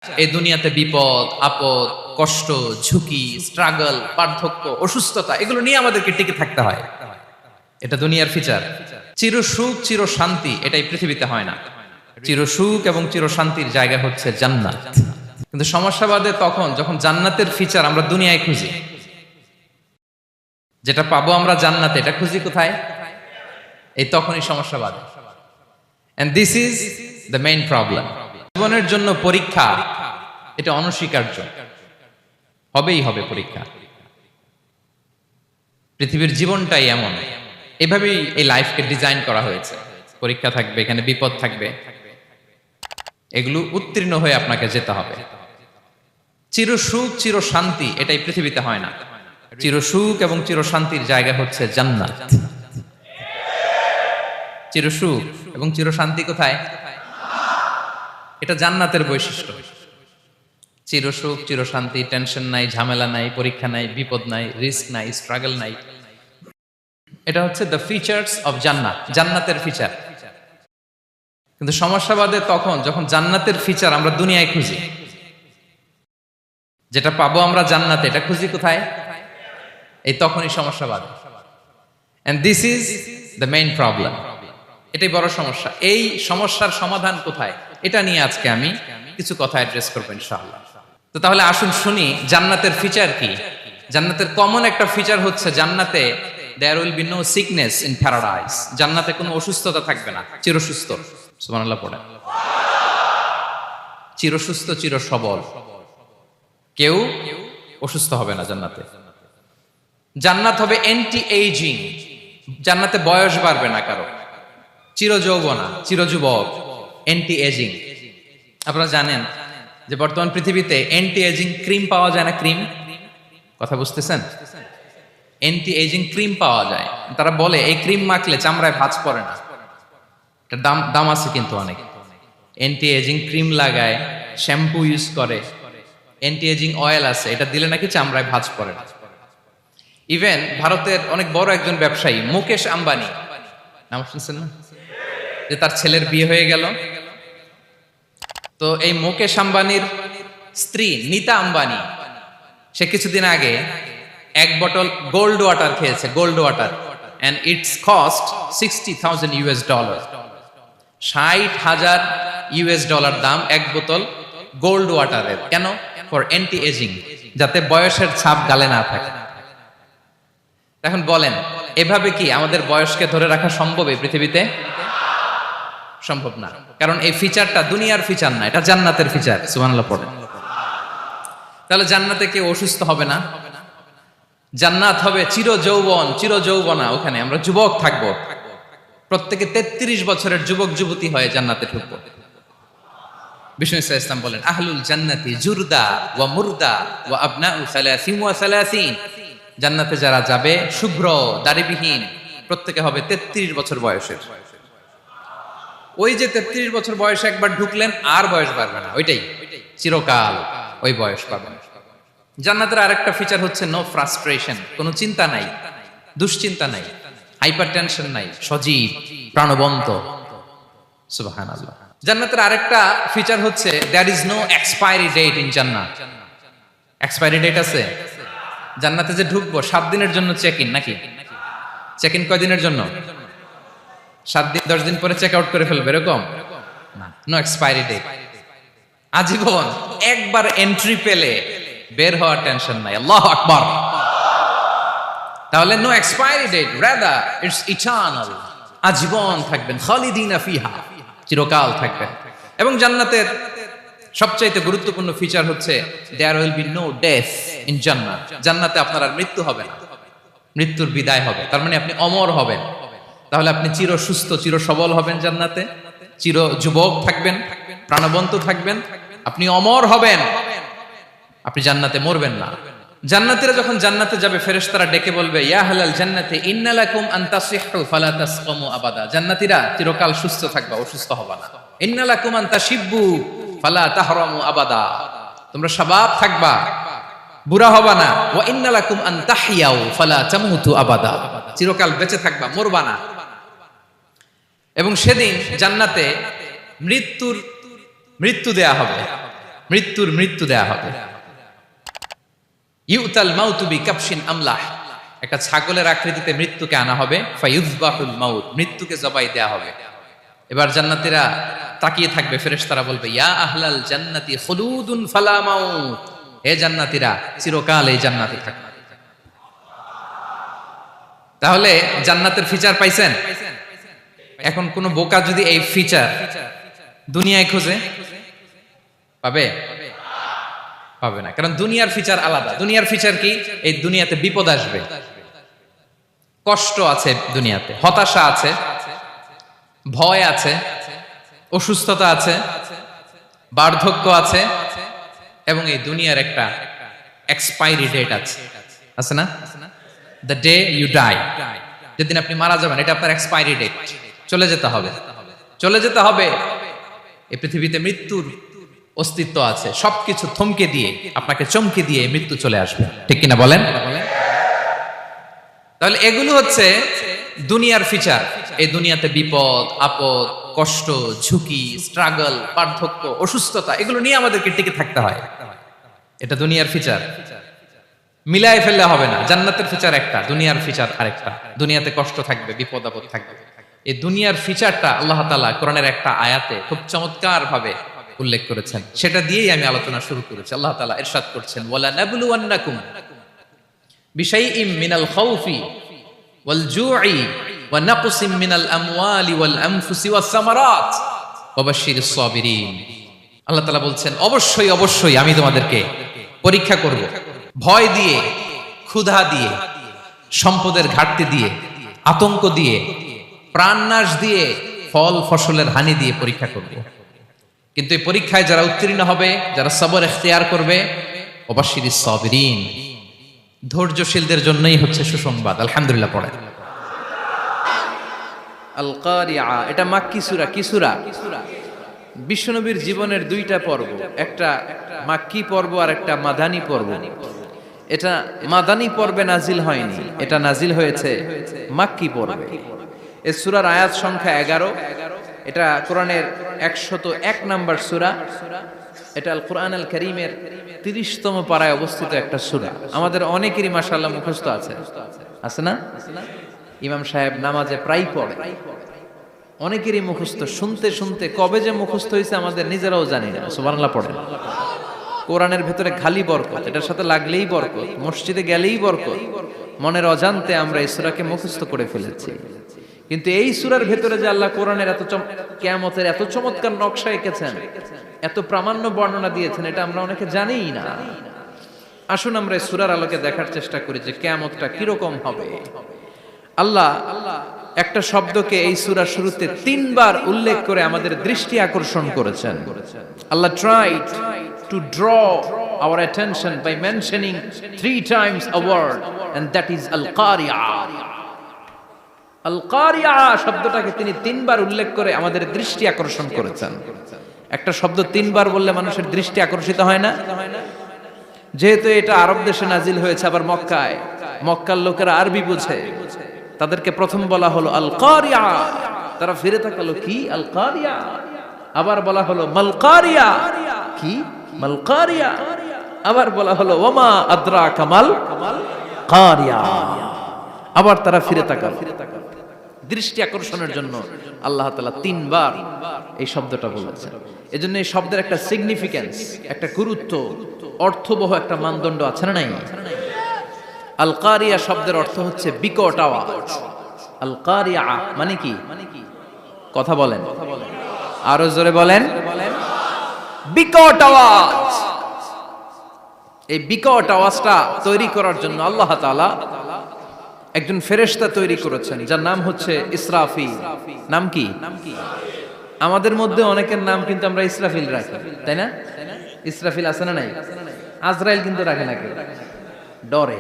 এই দুনিয়াতে বিপদ আপদ কষ্ট ঝুঁকি স্ট্রাগল পার্থক্য অসুস্থতা এগুলো নিয়ে আমাদেরকে টিকে থাকতে হয়। এটা দুনিয়ার ফিচার। চির সুখ চির শান্তি এটাই পৃথিবীতে হয় না। চির সুখ এবং চির শান্তির জায়গা হচ্ছে জান্নাত। কিন্তু সমস্যা বাদে তখন যখন জান্নাতের ফিচার আমরা দুনিয়ায় খুঁজি, যেটা পাবো আমরা জান্নাতে এটা খুঁজি কোথায়? এই তখনই সমস্যা বাদে। And this is the main problem. জীবনের জন্য পরীক্ষা এটা অনস্বীকার্য, হবেই হবে পরীক্ষা। পৃথিবীর জীবনটাই এমন, এভাবেই এই লাইফকে ডিজাইন করা হয়েছে। পরীক্ষা থাকবে, এখানে বিপদ থাকবে, এগুলো উত্তীর্ণ হয়ে আপনাকে যেতে হবে। চির সুখ চির শান্তি এটাই পৃথিবীতে হয় না। চির সুখ এবং চির শান্তির জায়গা হচ্ছে জান্নাত। চির সুখ এবং চির শান্তি কোথায়? এটা জান্নাতের বৈশিষ্ট্য। চির সুখ চির শান্তি, টেনশন নাই, ঝামেলা নাই, পরীক্ষা নাই, বিপদ নাই, রিস্ক নাই, স্ট্রাগল নাই। এটা হচ্ছে দ্য ফিচার্স অফ জান্নাত, জান্নাতের ফিচার। কিন্তু সমস্যা বাদে তখন যখন জান্নাতের ফিচার আমরা দুনিয়ায় খুঁজি, যেটা পাবো আমরা জান্নাতে এটা খুঁজি কোথায়? এই তখনই সমস্যা বাদে। And this is the main problem. এটাই বড় সমস্যা। এই সমস্যার সমাধান কোথায়, এটা নিয়ে আজকে আমি কিছু কথা অ্যাড্রেস করবো ইনশাআল্লাহ। তো তাহলে আসুন শুনি জান্নাতের ফিচার কি। জান্নাতের কমন একটা ফিচার হচ্ছে জান্নাতে there will be no sickness in paradise. জান্নাতে কোনো অসুস্থতা থাকবে না, চিরসুস্থ। সুবহানাল্লাহ পড়ে। চিরসুস্থ চির সবল, কেউ অসুস্থ হবে না জান্নাতে। জান্নাত হবে অ্যান্টি এইজিং, জান্নাতে বয়স বাড়বে না কারো। চির যৌবনা, চির যুবক, অ্যান্টি এজিং। আপনারা জানেন যে বর্তমান পৃথিবীতে অ্যান্টি এজিং ক্রিম পাওয়া যায় না? ক্রিম, কথা বুঝতেছেন? অ্যান্টি এজিং ক্রিম পাওয়া যায়। তারা বলে এই ক্রিম মাখলে চামড়ায় ভাঁজ পড়ে না। এটার দাম আছে কিন্তু অনেক। অ্যান্টি এজিং ক্রিম লাগায়, শ্যাম্পু ইউজ করে, অ্যান্টি এজিং অয়েল আছে, এটা দিলে নাকি চামড়ায় ভাঁজ পড়ে না। ইভেন ভারতের অনেক বড় একজন ব্যবসায়ী মুকেশ আম্বানি, নাম শুনছেন না? যে তার ছেলের বিয়ে হয়ে গেল। তো এই মুকেশ আম্বানির স্ত্রী নীতা আম্বানি, সে কিছুদিন আগে এক বোতল গোল্ড ওয়াটার খেয়েছে, gold water, and it's cost $60,000। $60,000 দাম এক বোতল গোল্ড ওয়াটারের। কেন? ফর অ্যান্টি এজিং, যাতে বয়সের ছাপ গালে না থাকে। এখন বলেন, এভাবে কি আমাদের বয়সকে ধরে রাখা সম্ভব এই পৃথিবীতে? সম্ভব না। কারণ এই ফিচারটা দুনিয়ার ফিচার না, এটা জান্নাতের ফিচার। সুবহানাল্লাহ পড়ে। তাহলে জান্নাতে কেউ অসুস্থ হবে না। জান্নাত হবে চির যৌবন চির যৌবনা, ওখানে আমরা যুবক থাকবো। প্রত্যেকে 33 বছরের যুবক যুবতী হয়ে জান্নাতে ঢুকবো। বিষ্ণু ইসলাম বলেন, আহলুল জান্নাতি জুরদা ওয়া মুরদা ওয়া আবনাউ 30 ওয়া 30। জান্নাতে যারা যাবে শুভ্র দাড়িবিহীন, প্রত্যেকে হবে 33 বছর বয়সের। ওই যে 33 বছর বয়সে একবার ঢুকলেন আর বয়স বাড়বে না, ওইটাই চিরকাল ওই বয়স পাবেন। জান্নাতের আরেকটা ফিচার হচ্ছে নো ফ্রাস্ট্রেশন, কোনো চিন্তা নাই, দুশ্চিন্তা নাই, হাইপার টেনশন নাই, সজীব প্রাণবন্ত। সুবহানাল্লাহ। জান্নাতের আরেকটা ফিচার হচ্ছে there is no expiry date in জান্নাত। এক্সপায়ারি ডেট আছে? জান্নাতে যে ঢুকবো 7 দিনের জন্য চেক ইন, নাকি? চেক ইন কয় দিনের জন্য? 7 দিন, 10 দিন পরে চেক আউট করে ফেলবে, এরকম না। নো এক্সপায়ারি ডেট, আজীবন। একবার এন্ট্রি পেলে বের হওয়ার টেনশন নাই। আল্লাহু আকবার। তাহলে no expiry date, rather it's eternal. আজীবন থাকবেন, খালিদিনা ফিহা, চিরকাল থাকবেন। এবং জান্নাতের সবচাইতে গুরুত্বপূর্ণ ফিচার হচ্ছে there will be no death in জান্নাত। জান্নাতে আপনার আর মৃত্যু হবে না, মৃত্যুর বিদায় হবে। তার মানে আপনি অমর হবেন। তাহলে আপনি চির সুস্থ চির সবল হবেন জান্নাতে, চির যুবক থাকবেন, প্রাণবন্ত থাকবেন, আপনি অমর হবেন, আপনি জান্নাতে মরবেন না। জান্নাতীরা যখন জান্নাতে যাবে, ফেরেশতারা ডেকে বলবে, ইয়া আহলাল জান্নাতি ইন্না লাকুম আন তাসিহু ফালা তাসকামু আবাদা। জান্নাতীরা চিরকাল সুস্থ থাকবা, অসুস্থ হবা না। ইন্না লাকুম আন তাশিব্বু ফালা তাহরামু আবাদা, তোমরা শাবাব থাকবা, বুড়া হবা না। ওয়া ইন্না লাকুম আন তাহইয়াউ ফালা তামুতু আবাদা, চিরকাল বেঁচে থাকবা, মরবা না। এবং সেদিন জান্নাতে মৃত্যু দেয়া হবে। মৃত্যু দেয়া হবে। ইউতাল মাউতু বিকাবশিন আমলাহ, একটা ছাগলের আকৃতিতে মৃত্যুকে আনা হবে। ফায়ুযবাহুল মাউত, মৃত্যুকে জবাই দেয়া হবে। এবার জান্নাতীরা তাকিয়ে থাকবে, ফেরেশতারা বলবে ইয়া আহলাল জান্নাতি খুলুদুন ফালা মাউত, হে জান্নাতীরা চিরকাল এই জান্নাতে থাকবে। তাহলে জান্নাতের ফিচার পাইছেন? এখন কোন বোকা যদি এই ফিচার দুনিয়ায় খোঁজে পাবে? পাবে না, কারণ দুনিয়ার ফিচার আলাদা। দুনিয়ার ফিচার কি? এই দুনিয়াতে বিপদ আসবে, কষ্ট আছে, দুনিয়াতে হতাশা আছে, ভয় আছে, অসুস্থতা আছে, বার্ধক্য আছে, এবং এই দুনিয়ার একটা এক্সপায়ারি ডেট আছে না? দ্য ডে ইউ ডাই, যেদিন আপনি মারা যাবেন, এটা আপনার এক্সপায়ারি ডেট, চলে যেতে হবে, চলে যেতে হবে। এই পৃথিবীতে মৃত্যুর অস্তিত্ব আছে, সবকিছু থমকে দিয়ে, আপনাকে চমকে দিয়ে মৃত্যু চলে আসবে, ঠিক কিনা বলেন? তাহলে এগুলো হচ্ছে দুনিয়ার ফিচার। এই দুনিয়াতে বিপদ আপদ, কষ্ট, ঝুঁকি, স্ট্রাগল, পার্থক্য, অসুস্থতা, এগুলো নিয়ে আমাদেরকে টিকে থাকতে হয়। এটা দুনিয়ার ফিচার, মিলায় ফেললে হবে না। জান্নাতের ফিচার একটা, দুনিয়ার ফিচার আরেকটা। দুনিয়াতে কষ্ট থাকবে, বিপদ আপদ থাকবে। এই দুনিয়ার ফিচারটা আল্লাহ তাআলা কোরআনের একটা আয়াতে খুব চমৎকার ভাবে উল্লেখ করেছেন, সেটা দিয়েই আমি আলোচনা শুরু করেছি। আল্লাহ তাআলা ইরশাদ করছেন, ওয়ালা নাবলুওয়ান্নাকুম বিশাইইম মিনাল খাউফি ওয়াল জুই ওয়া নাকসিম মিনাল আমওয়ালি ওয়াল আনফুসি ওয়াস সামারাত ওয়া বাশশিরিস সাবিরিন। আল্লাহ তাআলা বলছেন, অবশ্যই অবশ্যই আমি তোমাদেরকে পরীক্ষা করব, ভয় দিয়ে, ক্ষুধা দিয়ে, সম্পদের ঘাটতি দিয়ে, আতঙ্ক দিয়ে, প্রাণনাশ দিয়ে, ফল ফসলের হানি দিয়ে পরীক্ষা করব। কিন্তু এই পরীক্ষায় যারা উত্তীর্ণ হবে, যারা সবর ইখতিয়ার করবে, ওয়াবাশশিরিস সাবিরিন, ধৈর্যশীলদের জন্যই হচ্ছে সুসংবাদ। আলহামদুলিল্লাহ পড়ে। আল কারিআ, এটা মাক্কি সূরা। কি সূরা? বিশ্বনবীর জীবনের দুইটা পর্ব, একটা মাক্কি পর্ব আর একটা মাদানী পর্ব। এটা মাদানী পর্বে নাজিল হয়নি, এটা নাজিল হয়েছে মাক্কি পর্বে। এই সূরার আয়াত সংখ্যা 11। এটা কোরআনের 101 নম্বর সূরা। এটা আল কোরআন আল কারীমের 30তম পারায় অবস্থিত একটা সূরা। আমাদের অনেকেরই মাশাআল্লাহ মুখস্থ আছে, আছে না? ইমাম সাহেব নামাজে প্রায় পড়ে, অনেকেরই মুখস্থ। শুনতে শুনতে কবে যে মুখস্থ হয়েছে আমাদের নিজেরাও জানি না। সুবহানাল্লাহ পড়ে। কোরআনের ভেতরে খালি বরকত, এটার সাথে লাগলেই বরকত, মসজিদে গেলেই বরকত। মনের অজান্তে আমরা এই সূরাকে মুখস্থ করে ফেলেছি। কিন্তু এই সূরার ভেতরে যে আল্লাহ কোরআনের এত কিয়ামতের এত চমৎকার নকশা এঁকেছেন, এত প্রামাণ্য বর্ণনা দিয়েছেন, এটা আমরা অনেকে জানিই না। আসুন আমরা এই সূরার আলোকে দেখার চেষ্টা করি যে কিয়ামতটা কিরকম হবে। আল্লাহ একটা শব্দকে এই সূরার শুরুতে 3 বার উল্লেখ করে আমাদের দৃষ্টি আকর্ষণ করেছেন। আল্লাহ tried to draw our attention by mentioning 3 times a word, and that is al-qari'ah. আল-কারিআ শব্দটাকে তিনি 3 বার উল্লেখ করে আমাদের দৃষ্টি আকর্ষণ করেছেন। একটা শব্দ 3 বার বললে মানুষের দৃষ্টি আকর্ষিত হয় না? যেহেতু এটা আরব দেশে নাজিল হয়েছে, আবার মক্কায়, মক্কার লোকেরা আরবি বুঝে, তাদেরকে প্রথম বলা হলো আল-কারিআ, তারা ফিরে তাকালো, কি আল-কারিআ? আবার বলা হলো মাল-কারিআ, কি মাল-কারিআ? আবার বলা হলো ওয়ামা আদরাকা মাল-কারিআ। আবার তারা ফিরে তাকালো। দৃষ্টি আকর্ষণের জন্য আল্লাহ তাআলা 3 বার এই শব্দটা বলেছেন। এজন্য এই শব্দের একটা সিগনিফিকেন্স, একটা গুরুত্ব, অর্থবহ একটা মানদণ্ড আছে না নাই? আল কারিয়া শব্দের অর্থ হচ্ছে বিকট আওয়াজ। আল কারিয়া মানে কি? কথা বলেন, আরো জোরে বলেন। বিকট আওয়াজ। এই বিকট আওয়াজটা তৈরি করার জন্য আল্লাহ তাআলা একজন ফেরেশতা তৈরি করেছেন, যার নাম হচ্ছে ইসরাফিল। নাম কি? আমাদের মধ্যে অনেকের নাম কিন্তু আমরা ইসরাফিল রাখি, তাই না? ইসরাফিল আছে না নাই? আজরাইল কিন্তু রাখে না, কেউ ডরে।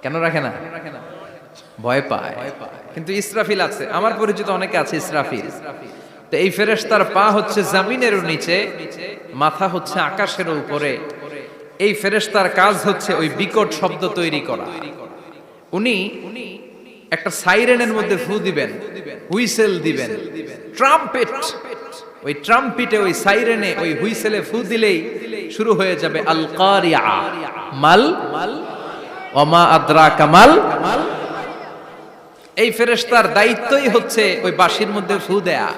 কেন রাখে না? ভয় পায়। কিন্তু ইসরাফিল আছে, আমার পরিচিত অনেকে আছে ইসরাফিল। তো এই ফেরেশতার পা হচ্ছে জমিনের নিচে, মাথা হচ্ছে আকাশের উপরে। এই ফেরেশতার কাজ হচ্ছে ওই বিকট শব্দ তৈরি করা। উনি একটা সাইরেনের মধ্যে ফু দিবেন, হুইসেল দিবেন, ট্রাম্পেট, ওই ট্রাম্পিটে, ওই সাইরেনে, ওই হুইসেলে ফু দিলেই শুরু হয়ে যাবে আল কারিআ। মাল ওমা আদরাকা মাল। এই ফেরেশতার দায়িত্বই হচ্ছে ওই বাঁশির মধ্যে ফু দেয়া।